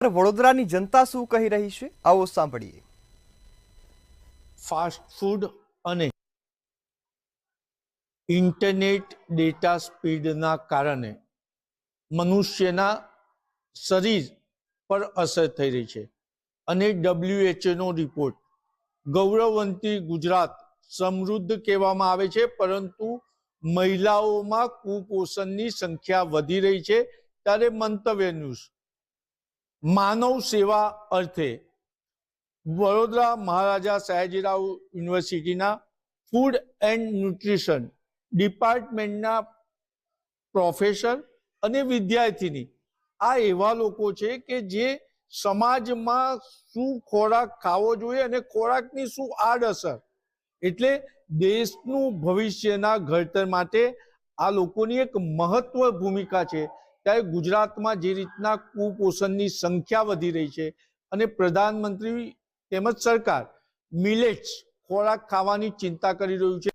વડોદરાની જનતા શું કહી રહી છે, આવો સાંભળીએ. ફાસ્ટ ફૂડ અને ઇન્ટરનેટ ડેટા સ્પીડના કારણે મનુષ્યના શરીર પર અસર થઈ રહી છે અને WHO નો રિપોર્ટ ગૌરવવંતી ગુજરાત સમૃદ્ધ કહેવામાં આવે છે, પરંતુ મહિલાઓમાં કુપોષણની સંખ્યા વધી રહી છે. ત્યારે મંતવ્ય ન્યૂઝ માનવ સેવા અર્થે વડોદરા મહારાજા સયાજીરાવ યુનિવર્સિટીના ફૂડ એન્ડ ન્યુટ્રિશન ડિપાર્ટમેન્ટના પ્રોફેસર અને વિદ્યાર્થીની આ એવા લોકો છે કે જે સમાજમાં શું ખોરાક ખાવો જોઈએ અને ખોરાકની શું આડઅસર, એટલે દેશનું ભવિષ્યના ઘડતર માટે આ લોકોની એક મહત્વ ભૂમિકા છે. ત્યારે ગુજરાતમાં જે રીતના કુપોષણની સંખ્યા વધી રહી છે અને પ્રધાનમંત્રી તેમજ સરકાર મિલેટ્સ ખોરાક ખાવાની ચિંતા કરી રહ્યું છે,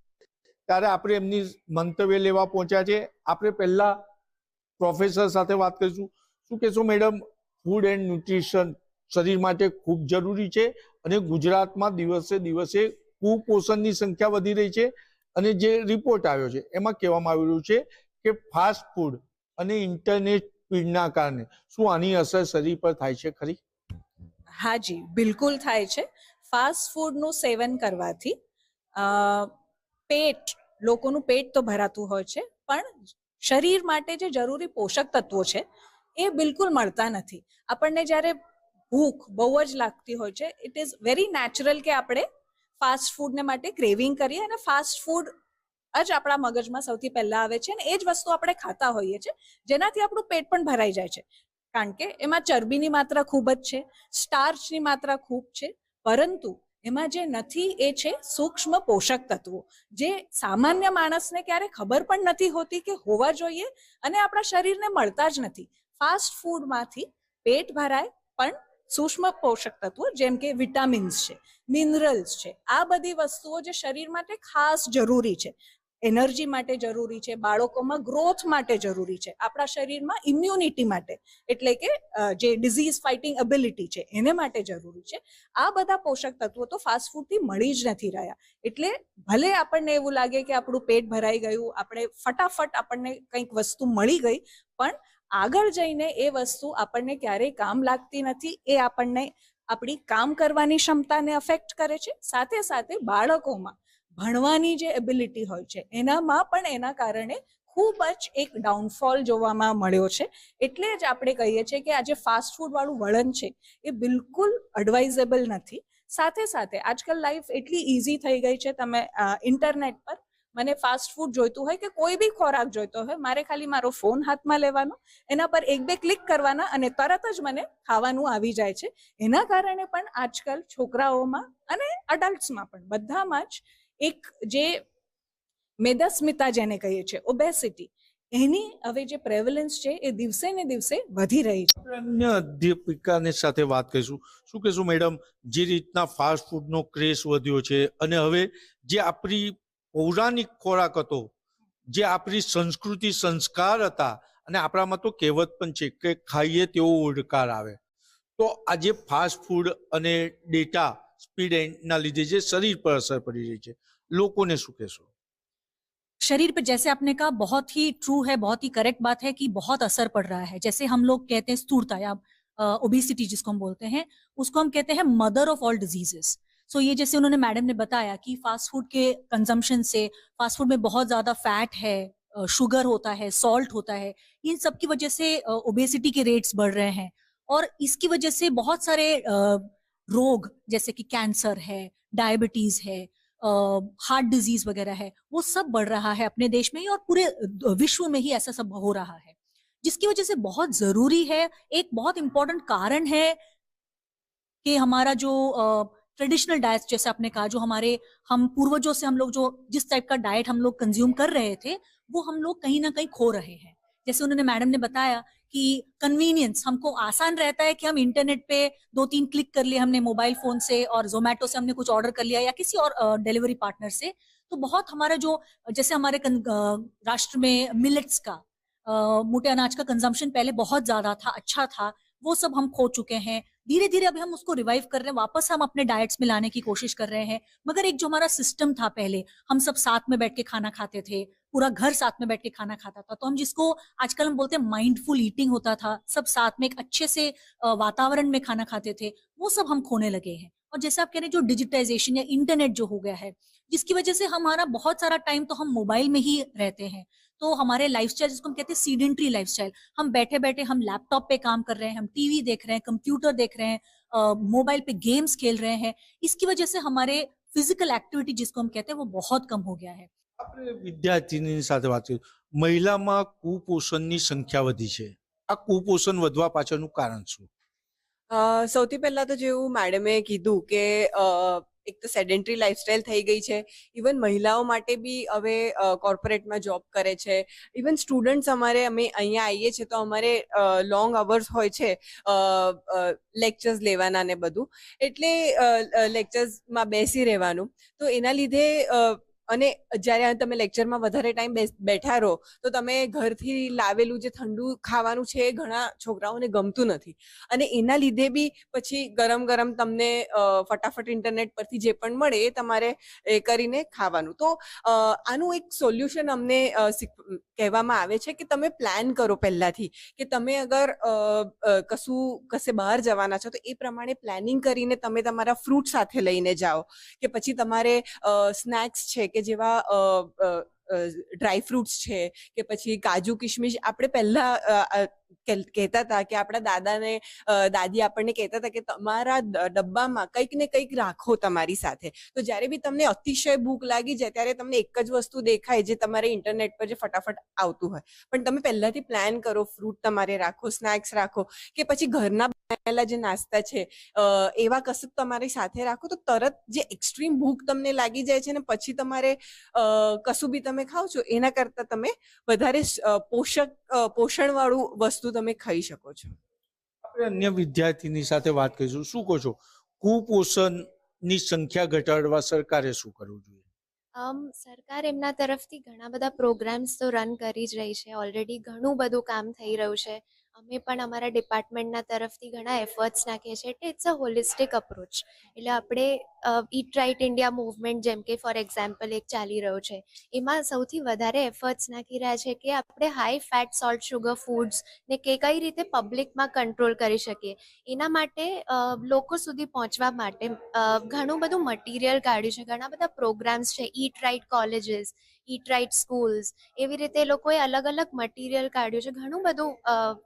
ત્યારે આપણે એમની મંતવ્ય લેવા પહોંચ્યા છે. આપણે પહેલા પ્રોફેસર સાથે વાત કરીશું. શું કહેશો મેડમ, ફૂડ એન્ડ ન્યુટ્રિશન શરીર માટે ખૂબ જરૂરી છે અને ગુજરાતમાં દિવસે દિવસે કુપોષણની સંખ્યા વધી રહી છે અને જે રિપોર્ટ આવ્યો છે એમાં કહેવામાં આવી રહ્યું છે કે ફાસ્ટ ફૂડ અને ઇન્ટરનેટ સ્પીડના કારણે શું આની અસર શરીર પર થાય છે ખરી? હા જી, બિલકુલ થાય છે. ફાસ્ટ ફૂડનું સેવન કરવાથી લોકોનું પેટ તો ભરાતું હોય છે, પણ શરીર માટે જે જરૂરી પોષક તત્વો છે એ બિલકુલ મળતા નથી. આપણને જ્યારે ભૂખ બહુ જ લાગતી હોય છે, ઇટ ઇઝ વેરી નેચરલ કે આપણે ફાસ્ટ ફૂડને માટે ક્રેવિંગ કરીએ અને ફાસ્ટ ફૂડ જ આપણા મગજમાં સૌથી પહેલા આવે છે અને એ જ વસ્તુ આપણે ખાતા હોઈએ છીએ, જેનાથી આપણું પેટ પણ ભરાઈ જાય છે. કારણ કે એમાં ચરબીની માત્રા ખૂબ જ છે, સ્ટાર્ચની માત્રા ખૂબ છે, પરંતુ એમાં જે નથી એ છે સૂક્ષ્મ પોષક તત્વો, જે સામાન્ય માણસને ક્યારે ખબર પણ નથી હોતી કે હોવા જોઈએ અને આપણા શરીરને મળતા જ નથી. ફાસ્ટ ફૂડમાંથી પેટ ભરાય, પણ સૂક્ષ્મ પોષક તત્વો જેમ કે વિટામિન્સ છે, મિનરલ્સ છે, આ બધી વસ્તુઓ જે શરીર માટે ખાસ જરૂરી છે, એનર્જી માટે જરૂરી છે, બાળકોમાં ગ્રોથ માટે જરૂરી છે, આપણા શરીરમાં ઇમ્યુનિટી માટે એટલે કે જે ડિઝીઝ ફાઇટિંગ એબિલિટી છે એને માટે જરૂરી છે, આ બધા પોષક તત્વો તો ફાસ્ટ ફૂડથી મળી જ નથી રહ્યા. એટલે ભલે આપણને એવું લાગે કે આપણું પેટ ભરાઈ ગયું, આપણે ફટાફટ આપણને કંઈક વસ્તુ મળી ગઈ, પણ આગળ જઈને એ વસ્તુ આપણને ક્યારેય કામ લાગતી નથી. એ આપણને આપણી કામ કરવાની ક્ષમતાને અફેક્ટ કરે છે, સાથે સાથે બાળકોમાં ભણવાની જે એબિલિટી હોય છે એનામાં પણ એના કારણે ખૂબ જ એક ડાઉનફોલ જોવામાં મળ્યો છે. એટલે જ આપણે કહીએ છીએ કે આ જે ફાસ્ટ ફૂડ વાળું વલણ છે એ બિલકુલ એડવાઇઝેબલ નથી. સાથે સાથે આજકાલ લાઈફ એટલી ઇઝી થઈ ગઈ છે, તમે ઇન્ટરનેટ પર મને ફાસ્ટ ફૂડ જોઈતું હોય કે કોઈ બી ખોરાક જોઈતો હોય, મારે ખાલી મારો ફોન હાથમાં લેવાનો, એના પર 1-2 ક્લિક કરવાના અને તરત જ મને ખાવાનું આવી જાય છે. એના કારણે પણ આજકાલ છોકરાઓમાં અને અડલ્ટ્સમાં પણ બધામાં જ એક જે મેદસ્મિતા જેને કહીએ છીએ, ઓબેસિટી, એની હવે જે પ્રેવલન્સ છે એ દિવસે ને દિવસે વધી રહી છે. અન્ય અધ્યાપિકાની સાથે વાત કરીશું. શું કહેશું મેડમ, જે રીતના ફાસ્ટ ફૂડનો ક્રેઝ વધ્યો છે અને હવે જે આપણી પૌરાણિક ખોરાક હતો, જે આપણી સંસ્કૃતિ સંસ્કાર હતા, અને આપણામાં તો કહેવત પણ છે કે ખાઈએ તેવો ઓડકાર આવે, તો આજે ફાસ્ટ ફૂડ અને ડેટા સ્પીડના લીધે જે શરીર પર અસર પડી રહી છે, લોકોને શું કહેશો? शरीर पे जैसे आपने कहा बहुत ही ट्रू है, बहुत ही करेक्ट बात है कि बहुत असर पड़ रहा है. जैसे हम लोग कहते हैं स्थूलता या ओबेसिटी जिसको हम बोलते हैं, उसको हम कहते हैं मदर ऑफ ऑल डिजीजेस. सो ये जैसे उन्होंने मैडम ने बताया कि फास्ट फूड के कंजम्पशन से, फास्ट फूड में बहुत ज्यादा फैट है, शुगर होता है, सॉल्ट होता है, इन सब की वजह से ओबेसिटी के रेट्स बढ़ रहे हैं. और इसकी वजह से बहुत सारे रोग जैसे कि कैंसर है, डायबिटीज है, हार्ट डिजीज वगैरह है, वो सब बढ़ रहा है अपने देश में ही और पूरे विश्व में ही ऐसा सब हो रहा है, जिसकी वजह से बहुत जरूरी है. एक बहुत इंपॉर्टेंट कारण है कि हमारा जो ट्रेडिशनल डाइट, जैसे आपने कहा, जो हम पूर्वजों से हम लोग जो जिस टाइप का डाइट हम लोग कंज्यूम कर रहे थे, वो हम लोग कहीं ना कहीं खो रहे हैं. जैसे उन्होंने मैडम ने बताया कि कन्वीनियंस, हमको आसान रहता है कि हम इंटरनेट पे 2-3 क्लिक कर लिए हमने मोबाइल फोन से, और जोमेटो से हमने कुछ ऑर्डर कर लिया या किसी और डिलीवरी पार्टनर से, तो बहुत हमारा जो, जैसे हमारे राष्ट्र में मिलेट्स का, मोटे अनाज का कंजम्पशन पहले बहुत ज्यादा था, अच्छा था, वो सब हम खो चुके हैं। धीरे धीरे अभी हम उसको रिवाइव कर रहे हैं, वापस हम अपने डाइट्स में लाने की कोशिश कर रहे हैं। मगर एक जो हमारा सिस्टम था पहले, हम सब साथ में बैठ के खाना खाते थे, पूरा घर साथ में बैठ के खाना खाता था, तो हम जिसको आजकल हम बोलते हैं माइंडफुल ईटिंग होता था, सब साथ में एक अच्छे से वातावरण में खाना खाते थे, वो सब हम खोने लगे हैं। और जैसे आप कह रहे हैं, जो डिजिटाइजेशन या इंटरनेट जो हो गया है, जिसकी वजह से हमारा बहुत सारा टाइम तो हम मोबाइल में ही रहते हैं। तो हमारे लाइफस्टाइल, जिसको हम कहते हैं सीडेंट्री लाइफस्टाइल, हम बैठे बैठे हम लैपटॉप पे काम कर रहे हैं, हम टीवी देख रहे हैं, कंप्यूटर देख रहे हैं, मोबाइल पे गेम्स खेल रहे हैं। इसकी वजह से हमारे फिजिकल एक्टिविटी, जिसको हम कहते हैं, वो बहुत कम हो गया है। આપણે વિદ્યાર્થીની સાથે વાત કરી, મહિલામાં કુપોષણની સંખ્યા વધી છે. આ કુપોષણ વધવા પાછળનું કારણ શું? સૌથી પહેલા તો જેવું મેડમે કીધું કે એક તો સેડેન્ટરી લાઈફસ્ટાઈલ થઈ ગઈ છે. ઇવન મહિલાઓ માટે બી હવે કોર્પોરેટમાં જોબ કરે છે. ઇવન સ્ટુડન્ટ્સ અમે અહીંયા આવીએ છીએ તો અમારે લોંગ અવર્સ હોય છે લેક્ચર્સ લેવાના ને બધું, એટલે લેક્ચર્સમાં બેસી રહેવાનું. તો એના લીધે અને જ્યારે તમે લેક્ચરમાં વધારે ટાઈમ બેઠા રહો તો તમે ઘરથી લાવેલું જે ઠંડુ ખાવાનું છે એ ઘણા છોકરાઓને ગમતું નથી, અને એના લીધે બી પછી ગરમ ગરમ તમને ફટાફટ ઇન્ટરનેટ પરથી જે પણ મળે એ તમારે એ કરીને ખાવાનું. તો આનું એક સોલ્યુશન અમને કહેવામાં આવે છે કે તમે પ્લાન કરો પહેલાથી, કે તમે અગર કશે બહાર જવાના છો તો એ પ્રમાણે પ્લાનિંગ કરીને તમે તમારા ફ્રૂટ સાથે લઈને જાઓ, કે પછી તમારે સ્નેક્સ છે કે જેવા ડ્રાય ફ્રૂટ્સ છે કે પછી કાજુ કિશમિશ આપણે પહેલા કહેતા હતા કે આપણા દાદી આપણને કહેતા હતા કે તમારા ડબ્બામાં કંઈક ને કંઈક રાખો તમારી સાથે. તો જ્યારે બી તમને અતિશય ભૂખ લાગી જાય ત્યારે તમને એક જ વસ્તુ દેખાય જે તમારે ઇન્ટરનેટ પર જે ફટાફટ આવતું હોય, પણ તમે પહેલાથી પ્લાન કરો, ફ્રૂટ તમારે રાખો, સ્નેક્સ રાખો, કે પછી ઘરના બનાવેલા જે નાસ્તા છે એવા કશું તમારી સાથે રાખો, તો તરત જે એક્સ્ટ્રીમ ભૂખ તમને લાગી જાય છે ને પછી તમારે કશું બી તમે ખાઓ છો એના કરતાં તમે વધારે પોષણવાળું વસ્તુ તમે ખાઈ શકો છો. આપણે અન્ય વિદ્યાર્થીની સાથે વાત કરીશું. શું કહો છો, કુપોષણની સંખ્યા ઘટાડવા સરકારે શું કરવું જોઈએ? સરકાર એમના તરફથી ઘણા બધા પ્રોગ્રામ્સ તો રન કરી જ રહી છે. ઓલરેડી ઘણું બધું કામ થઈ રહ્યું છે. અમે પણ અમારા ડિપાર્ટમેન્ટના તરફથી ઘણા એફર્ટ્સ નાખીએ છીએ. એટલે ઇટ્સ અ હોલિસ્ટિક અપ્રોચ. એટલે આપણે ઈટ રાઇટ ઇન્ડિયા મૂવમેન્ટ, જેમ કે ફોર એક્ઝામ્પલ એક ચાલી રહ્યો છે, એમાં સૌથી વધારે એફર્ટ્સ નાખી રહ્યા છે કે આપણે high fat, salt, sugar foods ને કઈ રીતે પબ્લિકમાં કંટ્રોલ કરી શકીએ. એના માટે લોકો સુધી પહોંચવા માટે ઘણું બધું મટીરિયલ કાઢ્યું છે, ઘણા બધા પ્રોગ્રામ્સ છે, ઈટ રાઇટ કોલેજીસ, ઈટ રાઇટ સ્કૂલ્સ, એવી રીતે એ લોકોએ અલગ અલગ મટીરિયલ કાઢ્યું છે, ઘણું બધું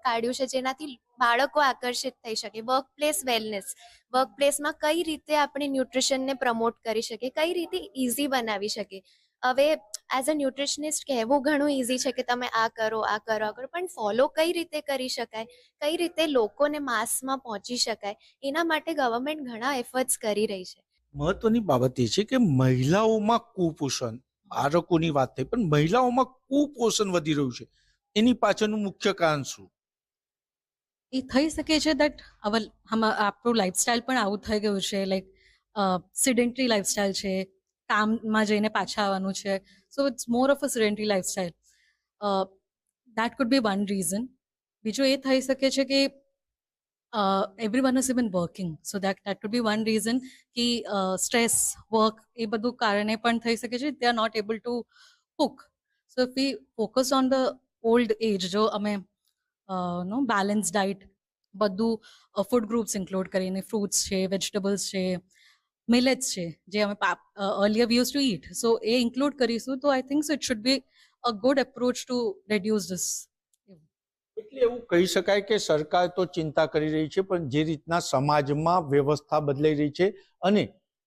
કાઢ્યું છે જેનાથી બાળકો આકર્ષિત થઈ શકે. વર્કપ્લેસ વેલનેસ, વર્કપ્લેસમાં કઈ રીતે આપણે ન્યુટ્રિશનને પ્રમોટ કરી શકીએ, કઈ રીતે ઇઝી બનાવી શકીએ. હવે એઝ અ ન્યુટ્રિશનિસ્ટ કહેવું ઘણું ઇઝી છે કે તમે આ કરો, પણ ફોલો કઈ રીતે કરી શકાય, કઈ રીતે લોકોને માસમાં પહોંચી શકાય, એના માટે ગવર્મેન્ટ ઘણા એફર્ટ્સ કરી રહી છે. મહત્વની બાબત એ છે કે મહિલાઓમાં કુપોષણ, બાળકોની વાત થઈ, પણ મહિલાઓમાં કુપોષણ વધી રહ્યું છે, એની પાછળનું મુખ્ય કારણ શું? એ થઈ શકે છે દેટ આપણું લાઈફસ્ટાઈલ પણ આવું થઈ ગયું છે, લાઈક સિડેન્ટરી લાઈફસ્ટાઈલ છે, કામમાં જઈને પાછા આવવાનું છે. So it's more of a sedentary lifestyle. That could be one reason. બીજું એ થઈ શકે છે કે everyone has been working, so that could be one reason कि stress, work એ બધું કારણે પણ થઈ શકે છે. they are not able to cook. So if we focus on the old age, જો અમે balanced diet, બધું ફૂડ ગ્રુપ્સ ઇન્ક્લુડ કરીને, ફ્રૂટ્સ છે, વેજીટેબલ્સ છે, મિલેટ્સ છે, જે અમે earlier we used to eat, so A include કરીશું તો I think so it should be a good approach to reduce this. એટલે એવું કહી શકાય કે સરકાર તો ચિંતા કરી રહી છે, પણ જે રીતના સમાજમાં વ્યવસ્થા બદલાઈ રહી છે અને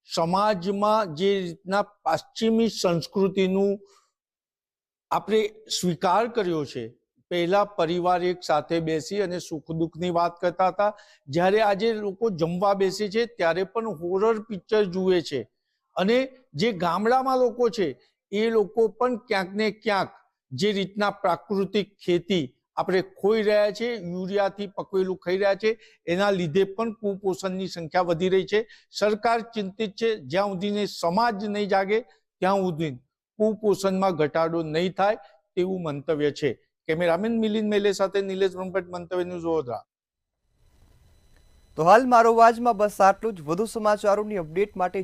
સમાજમાં જે રીતના પશ્ચિમી સંસ્કૃતિનું આપણે સ્વીકાર કર્યો છે, પહેલા પરિવાર એક સાથે બેસી અને સુખ દુઃખની વાત કરતા હતા, જ્યારે આજે લોકો જમવા બેસે છે ત્યારે પણ હોરર પિક્ચર જુએ છે, અને જે ગામડામાં લોકો છે એ લોકો પણ ક્યાંક ને ક્યાંક જે રીતના પ્રાકૃતિક ખેતી આપણે ખોઈ રહ્યા છે, યુરિયાથી પકવેલું ખાઈ રહ્યા છે, એના લીધે પણ કુપોષણની સંખ્યા વધી રહી છે. સરકાર ચિંતિત છે. જ્યાં સુધીને સમાજ નહીં જાગે ત્યાં સુધી કુપોષણમાં ઘટાડો નહીં થાય તેવું મંતવ્ય છે. કેમેરામેન મિલિંદ મેલે સાથે નિલેશ બ્રહ્મભટ્ટ, મંતવ્ય ન્યૂઝ વડોદરા. તો હાલ મારો અવાજમાં બસ આટલું જ. વધુ સમાચારોની અપડેટ માટે